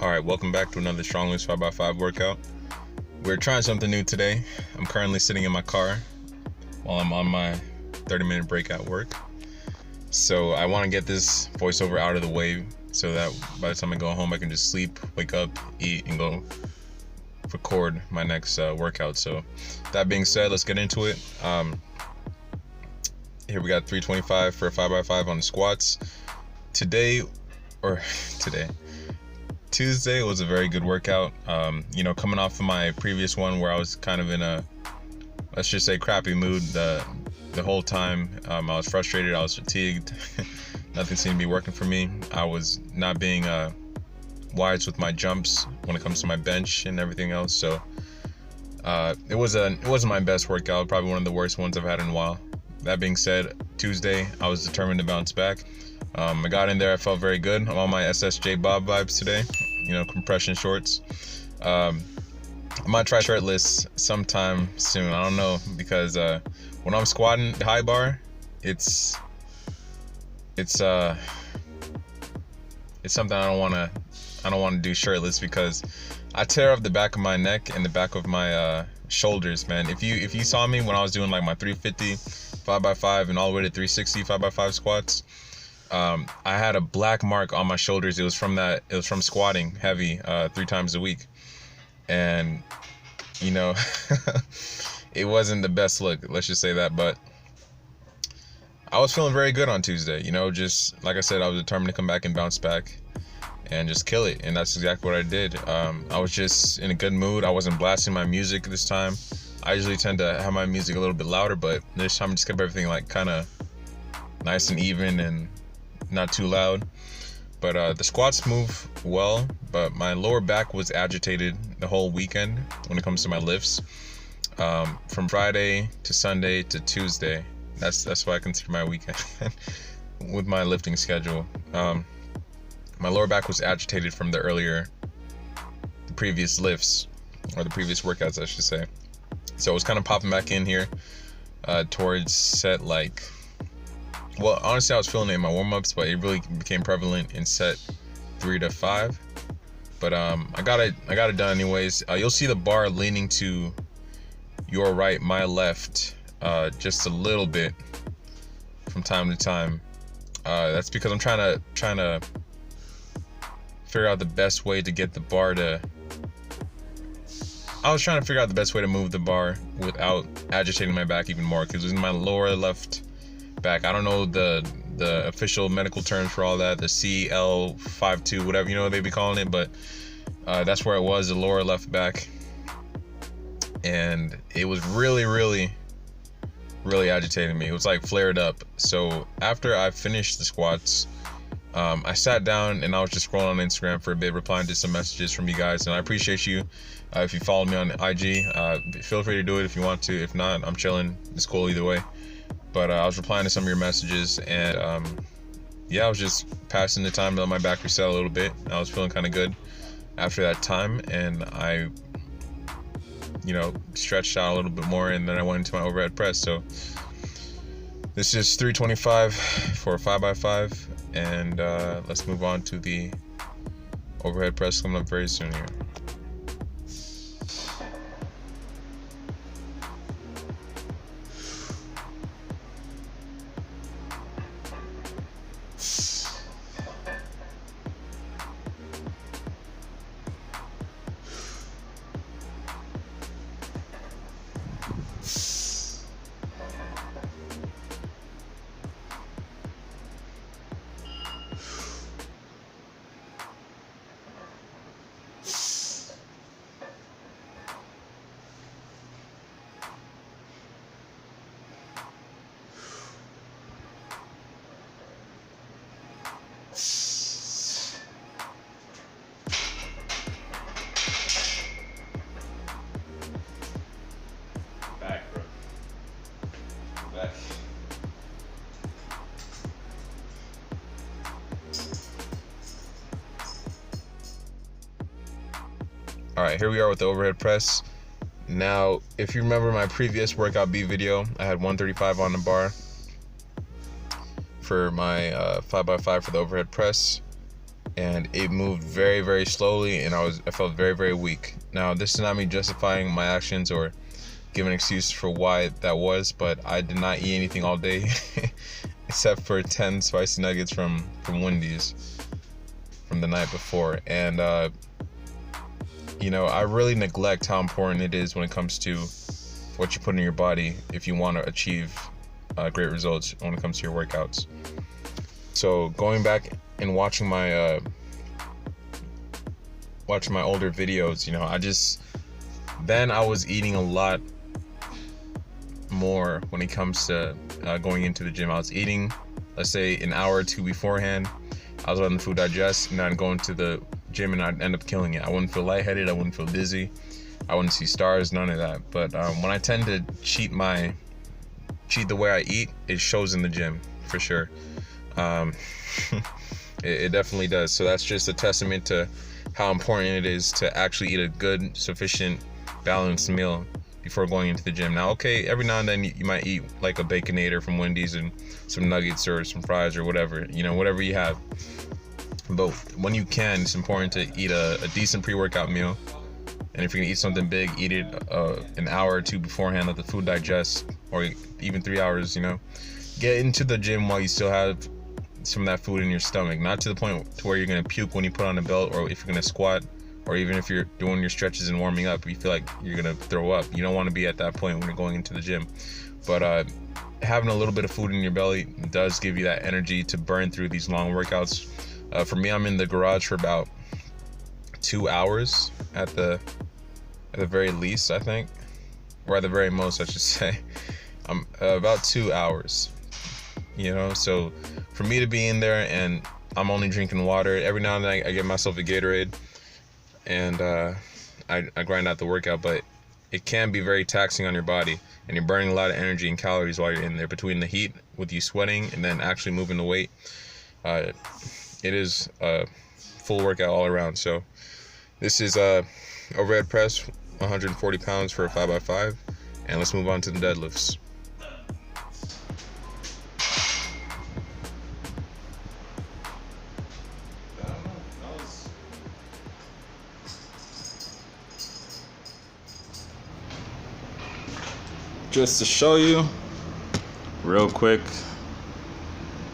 Alright, welcome back to another StrongLifts 5x5 workout. We're trying something new today. I'm currently sitting in my car while I'm on my 30-minute break at work. So I want to get this voiceover out of the way so that by the time I go home I can just sleep, wake up, eat, and go record my next workout. So that being said, let's get into it. Here we got 325 for a 5x5 on the squats. Tuesday was a very good workout. Coming off of my previous one where I was kind of in a, let's just say, crappy mood the whole time. I was frustrated, I was fatigued. Nothing seemed to be working for me. I was not being wise with my jumps when it comes to my bench and everything else. So it wasn't my best workout, probably one of the worst ones I've had in a while. That being said, Tuesday I was determined to bounce back. I got in there, I felt very good. I'm on my SSJ Bob vibes today, compression shorts. I might try shirtless sometime soon, I don't know, because when I'm squatting the high bar, it's something I don't want to do shirtless, because I tear up the back of my neck and the back of my shoulders, man. If you saw me when I was doing like my 350 5x5 and all the way to 360 5x5 squats, I had a black mark on my shoulders. It was from squatting heavy 3 times a week, and it wasn't the best look, let's just say that. But I was feeling very good on Tuesday. Just like I said, I was determined to come back and bounce back and just kill it, and that's exactly what I did. I was just in a good mood. I wasn't blasting my music this time. I usually tend to have my music a little bit louder, but this time I just kept everything like kind of nice and even and not too loud. But the squats move well, but my lower back was agitated the whole weekend when it comes to my lifts. From Friday to Sunday to Tuesday, that's what I consider my weekend with my lifting schedule. My lower back was agitated from the previous lifts, or the previous workouts I should say. So it was kind of popping back in here towards set well, honestly, I was feeling it in my warm-ups, but it really became prevalent in set 3 to 5. But I got it done anyways. You'll see the bar leaning to your right, my left, just a little bit from time to time. That's because I'm trying to figure out the best way to get the bar to. I was trying to figure out the best way to move the bar without agitating my back even more, because it was in my lower left back. I don't know the official medical terms for all that, the CL52, whatever they be calling it, but that's where it was, the lower left back, and it was really agitating me. It was like flared up. So after I finished the squats, I sat down and I was just scrolling on Instagram for a bit, replying to some messages from you guys, and I appreciate you. If you follow me on IG, feel free to do it if you want to. If not, I'm chilling. It's cool either way. But I was replying to some of your messages, and I was just passing the time to let my back reset a little bit. I was feeling kind of good after that time, and I stretched out a little bit more, and then I went into my overhead press. So this is 325 for a 5x5, and let's move on to the overhead press coming up very soon here. Alright, here we are with the overhead press. Now, if you remember my previous workout B video, I had 135 on the bar for my 5x5 for the overhead press. and it moved very, very slowly, and I felt very, very weak. Now, this is not me justifying my actions or giving an excuse for why that was, but I did not eat anything all day except for 10 spicy nuggets from Wendy's from the night before. And you know, I really neglect how important it is when it comes to what you put in your body if you want to achieve great results when it comes to your workouts. So going back and watching my older videos, you know, then I was eating a lot more when it comes to going into the gym. I was eating, let's say, an hour or two beforehand. I was letting the food digest, and I'd go into the gym and I'd end up killing it. I wouldn't feel lightheaded, I wouldn't feel dizzy, I wouldn't see stars, none of that. But when I tend to cheat the way I eat, it shows in the gym for sure. It definitely does. So that's just a testament to how important it is to actually eat a good, sufficient, balanced meal before going into the gym. Now, okay, every now and then you might eat like a Baconator from Wendy's and some nuggets or some fries or whatever, you know, whatever you have. But when you can, it's important to eat a decent pre-workout meal. And if you're gonna eat something big, eat it an hour or two beforehand, let the food digest, or even 3 hours, you know. Get into the gym while you still have some of that food in your stomach, not to the point to where you're gonna puke when you put on a belt, or if you're gonna squat, or even if you're doing your stretches and warming up, you feel like you're gonna throw up. You don't want to be at that point when you're going into the gym. But having a little bit of food in your belly does give you that energy to burn through these long workouts. For me, I'm in the garage for about 2 hours at the very least, I think, or at the very most, I should say. I'm about 2 hours, you know. So for me to be in there and I'm only drinking water, every now and then I get myself a Gatorade, and I grind out the workout. But it can be very taxing on your body, and you're burning a lot of energy and calories while you're in there, between the heat with you sweating and then actually moving the weight. It is a full workout all around. So this is a overhead press, 140 pounds for a 5x5, and let's move on to the deadlifts. Just to show you real quick,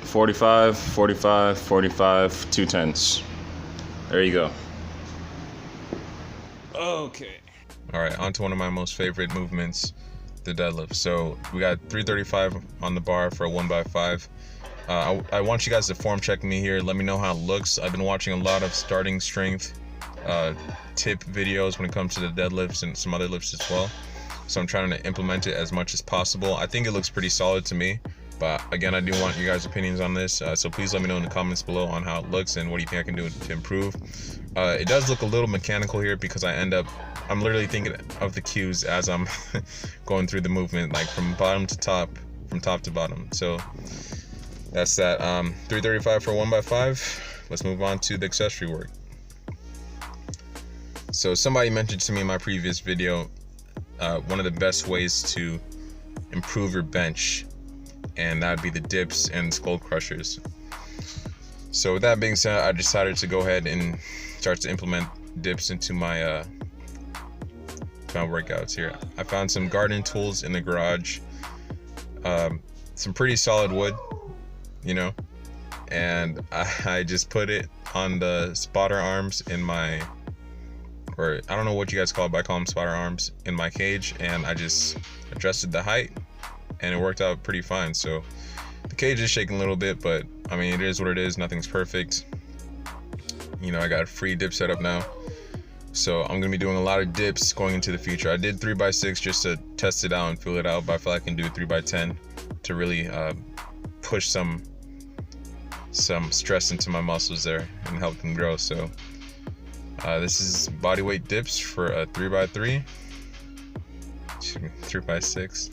45, 45, 45, 2 10s. There you go. Okay. All right, on to one of my most favorite movements, the deadlift. So we got 335 on the bar for a 1x5. I want you guys to form check me here. Let me know how it looks. I've been watching a lot of starting strength tip videos when it comes to the deadlifts and some other lifts as well. So I'm trying to implement it as much as possible. I think it looks pretty solid to me. But again, I do want you guys' opinions on this. So please let me know in the comments below on how it looks and what do you think I can do to improve. It does look a little mechanical here because I'm literally thinking of the cues as I'm going through the movement, like from bottom to top, from top to bottom. So that's that. 335 for 1x5. Let's move on to the accessory work. So somebody mentioned to me in my previous video, one of the best ways to improve your bench, and that would be the dips and skull crushers. So with that being said, I decided to go ahead and start to implement dips into my workouts here. I found some garden tools in the garage, some pretty solid wood, you know, and I just put it on the spotter arms in my, or I don't know what you guys call it, but I call them spotter arms, in my cage, and I just adjusted the height and it worked out pretty fine. So the cage is shaking a little bit, but I mean, it is what it is. Nothing's perfect. You know, I got a free dip setup now, so I'm gonna be doing a lot of dips going into the future. I did 3x6 just to test it out and feel it out, but I feel like I can do 3x10 to really push some stress into my muscles there and help them grow. So this is bodyweight dips for a 3x3, 3x6.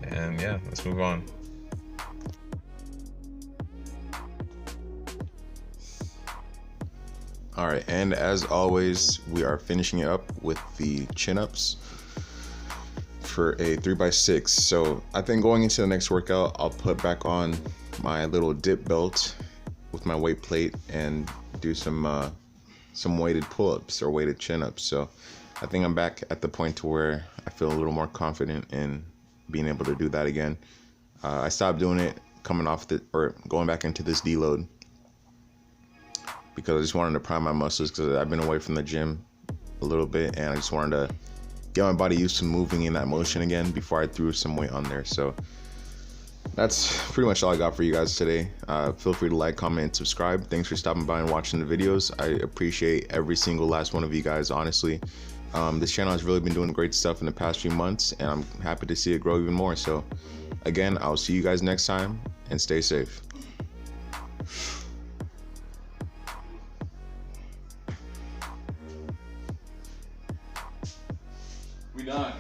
And yeah, let's move on. All right, and as always, we are finishing it up with the chin-ups for a 3x6. So I think going into the next workout, I'll put back on my little dip belt with my weight plate and do some weighted pull-ups or weighted chin-ups. So I think I'm back at the point to where I feel a little more confident in being able to do that again. I stopped doing it going back into this deload because I just wanted to prime my muscles, because I've been away from the gym a little bit and I just wanted to get my body used to moving in that motion again before I threw some weight on there. So that's pretty much all I got for you guys today. Feel free to like, comment, and subscribe. Thanks for stopping by and watching the videos. I appreciate every single last one of you guys, honestly. This channel has really been doing great stuff in the past few months, and I'm happy to see it grow even more. So again, I'll see you guys next time, and stay safe. We done.